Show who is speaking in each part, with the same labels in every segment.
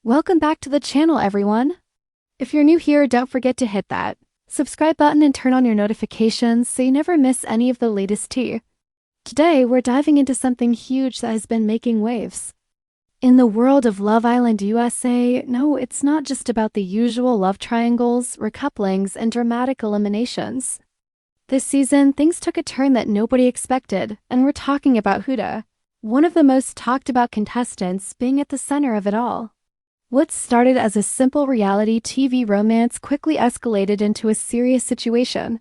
Speaker 1: Welcome back to the channel, everyone. If you're new here, don't forget to hit that subscribe button and turn on your notifications so you never miss any of the latest tea. Today, we're diving into something huge that has been making waves. In the world of Love Island USA, no, it's not just about the usual love triangles, recouplings, and dramatic eliminations. This season, things took a turn that nobody expected, and we're talking about Huda, one of the most talked about contestants, being at the center of it all. What started as a simple reality TV romance quickly escalated into a serious situation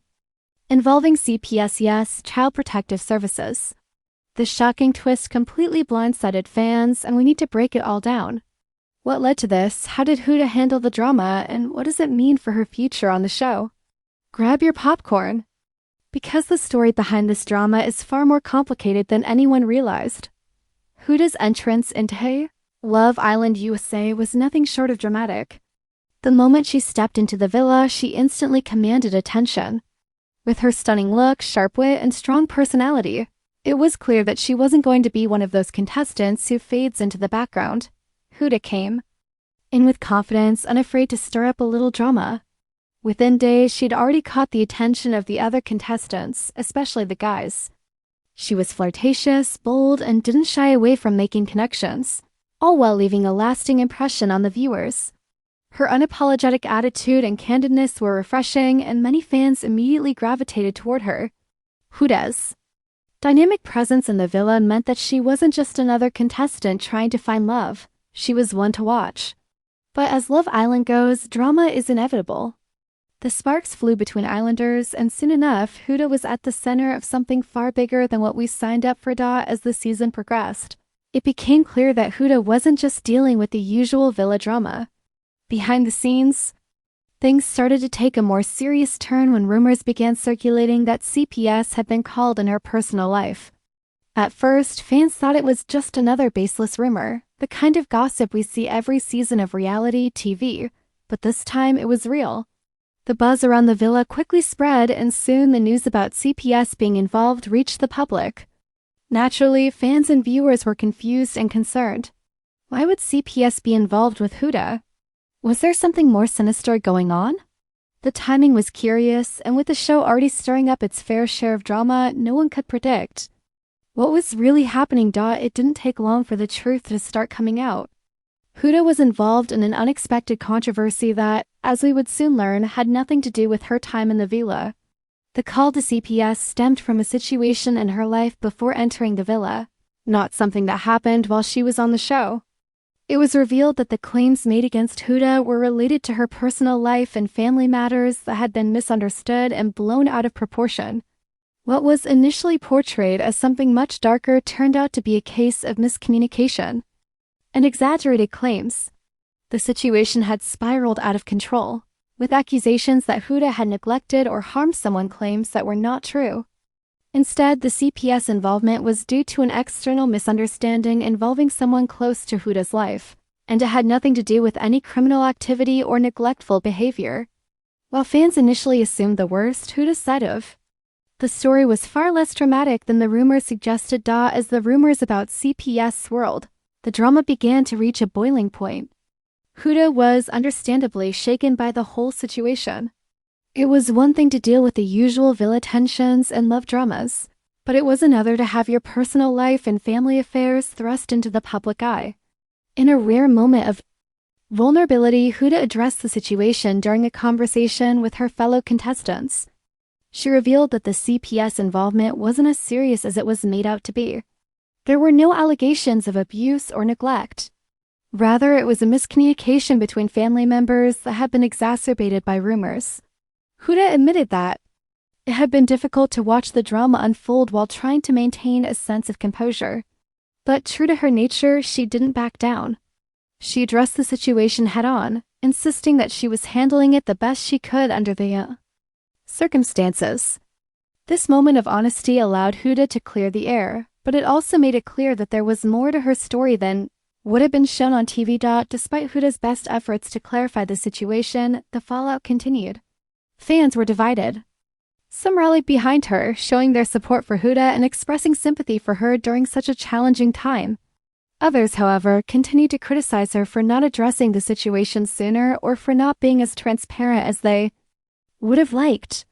Speaker 1: involving CPS, yes, Child Protective Services. The shocking twist completely blindsided fans, and we need to break it all down. What led to this? How did Huda handle the drama? And what does it mean for her future on the show? Grab your popcorn, because the story behind this drama is far more complicated than anyone realized. Huda's entrance into Love Island USA was nothing short of dramatic. The moment she stepped into the villa, she instantly commanded attention. With her stunning look, sharp wit, and strong personality, it was clear that she wasn't going to be one of those contestants who fades into the background. Huda came in with confidence, unafraid to stir up a little drama. Within days, she'd already caught the attention of the other contestants, especially the guys. She was flirtatious, bold, and didn't shy away from making connections, all while leaving a lasting impression on the viewers. Her unapologetic attitude and candidness were refreshing, and many fans immediately gravitated toward her. Huda's dynamic presence in the villa meant that she wasn't just another contestant trying to find love, she was one to watch. But as Love Island goes, drama is inevitable. The sparks flew between islanders, and soon enough, Huda was at the center of something far bigger than what we signed up for as the season progressed. It became clear that Huda wasn't just dealing with the usual villa drama. Behind the scenes, things started to take a more serious turn when rumors began circulating that CPS had been called in her personal life. At first, fans thought it was just another baseless rumor, the kind of gossip we see every season of reality TV, but this time it was real. The buzz around the villa quickly spread, and soon the news about CPS being involved reached the public. Naturally, fans and viewers were confused and concerned. Why would CPS be involved with Huda? Was there something more sinister going on? The timing was curious, and with the show already stirring up its fair share of drama, no one could predict what was really happening. It didn't take long for the truth to start coming out. Huda was involved in an unexpected controversy that, as we would soon learn, had nothing to do with her time in the villa. The call to CPS stemmed from a situation in her life before entering the villa, not something that happened while she was on the show. It was revealed that the claims made against Huda were related to her personal life and family matters that had been misunderstood and blown out of proportion. What was initially portrayed as something much darker turned out to be a case of miscommunication and exaggerated claims. The situation had spiraled out of control, with accusations that Huda had neglected or harmed someone, claims that were not true. Instead, the CPS involvement was due to an external misunderstanding involving someone close to Huda's life, and it had nothing to do with any criminal activity or neglectful behavior. While fans initially assumed the worst, Huda's side of the story was far less dramatic than the rumors suggested. As the rumors about CPS swirled, the drama began to reach a boiling point. Huda was understandably shaken by the whole situation. It was one thing to deal with the usual villa tensions and love dramas, but it was another to have your personal life and family affairs thrust into the public eye. In a rare moment of vulnerability, Huda addressed the situation during a conversation with her fellow contestants. She revealed that the CPS involvement wasn't as serious as it was made out to be. There were no allegations of abuse or neglect. Rather, it was a miscommunication between family members that had been exacerbated by rumors. Huda admitted that it had been difficult to watch the drama unfold while trying to maintain a sense of composure. But true to her nature, she didn't back down. She addressed the situation head-on, insisting that she was handling it the best she could under the circumstances. This moment of honesty allowed Huda to clear the air, but it also made it clear that there was more to her story than what had been shown on TV. Despite Huda's best efforts to clarify the situation, the fallout continued. Fans were divided. Some rallied behind her, showing their support for Huda and expressing sympathy for her during such a challenging time. Others, however, continued to criticize her for not addressing the situation sooner or for not being as transparent as they would have liked.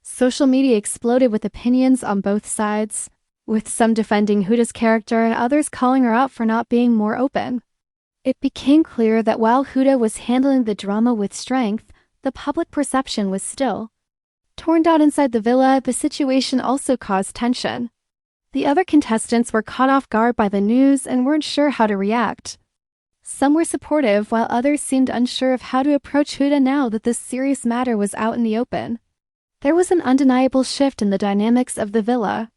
Speaker 1: Social media exploded with opinions on both sides, with some defending Huda's character and others calling her out for not being more open. It became clear that while Huda was handling the drama with strength, the public perception was still torn down inside the villa. The situation also caused tension. The other contestants were caught off guard by the news and weren't sure how to react. Some were supportive, while others seemed unsure of how to approach Huda now that this serious matter was out in the open. There was an undeniable shift in the dynamics of the villa.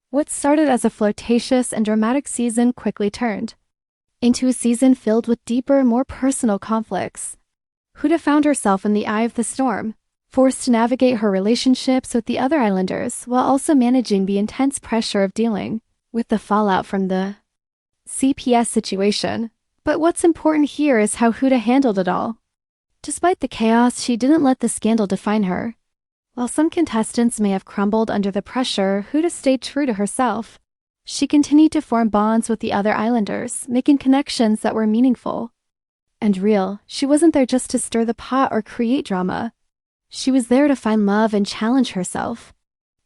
Speaker 1: What started as a flirtatious and dramatic season quickly turned into a season filled with deeper, more personal conflicts. Huda found herself in the eye of the storm, forced to navigate her relationships with the other islanders while also managing the intense pressure of dealing with the fallout from the CPS situation. But what's important here is how Huda handled it all. Despite the chaos, she didn't let the scandal define her. While some contestants may have crumbled under the pressure, Huda stayed true to herself. She continued to form bonds with the other islanders, making connections that were meaningful and real. She wasn't there just to stir the pot or create drama. She was there to find love and challenge herself.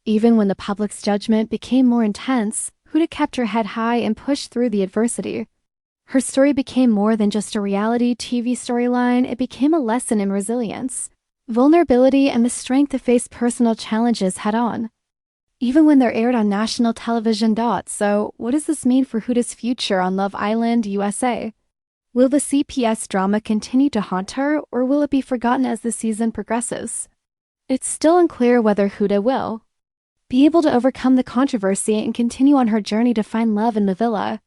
Speaker 1: Even when the public's judgment became more intense, Huda kept her head high and pushed through the adversity. Her story became more than just a reality TV storyline. It became a lesson in resilience, vulnerability, and the strength to face personal challenges head-on, even when they're aired on national television. So, what does this mean for Huda's future on Love Island, USA? Will the CPS drama continue to haunt her, or will it be forgotten as the season progresses? It's still unclear whether Huda will be able to overcome the controversy and continue on her journey to find love in the villa.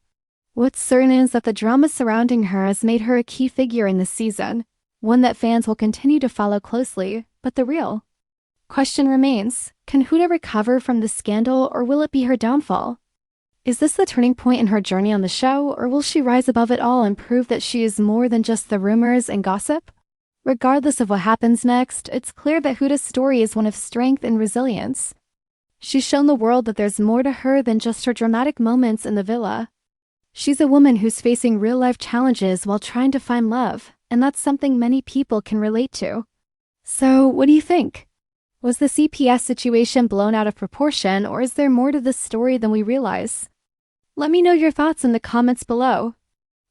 Speaker 1: What's certain is that the drama surrounding her has made her a key figure in this season, one that fans will continue to follow closely. But the real question remains, can Huda recover from the scandal, or will it be her downfall? Is this the turning point in her journey on the show, or will she rise above it all and prove that she is more than just the rumors and gossip? Regardless of what happens next, it's clear that Huda's story is one of strength and resilience. She's shown the world that there's more to her than just her dramatic moments in the villa. She's a woman who's facing real-life challenges while trying to find love, and that's something many people can relate to. So, what do you think? Was the CPS situation blown out of proportion, or is there more to this story than we realize? Let me know your thoughts in the comments below.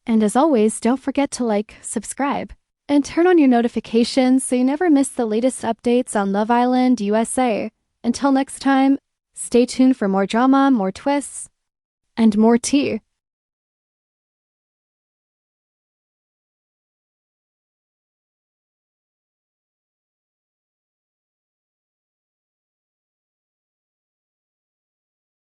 Speaker 1: And as always, don't forget to like, subscribe, and turn on your notifications so you never miss the latest updates on Love Island, USA. Until next time, stay tuned for more drama, more twists, and more tea.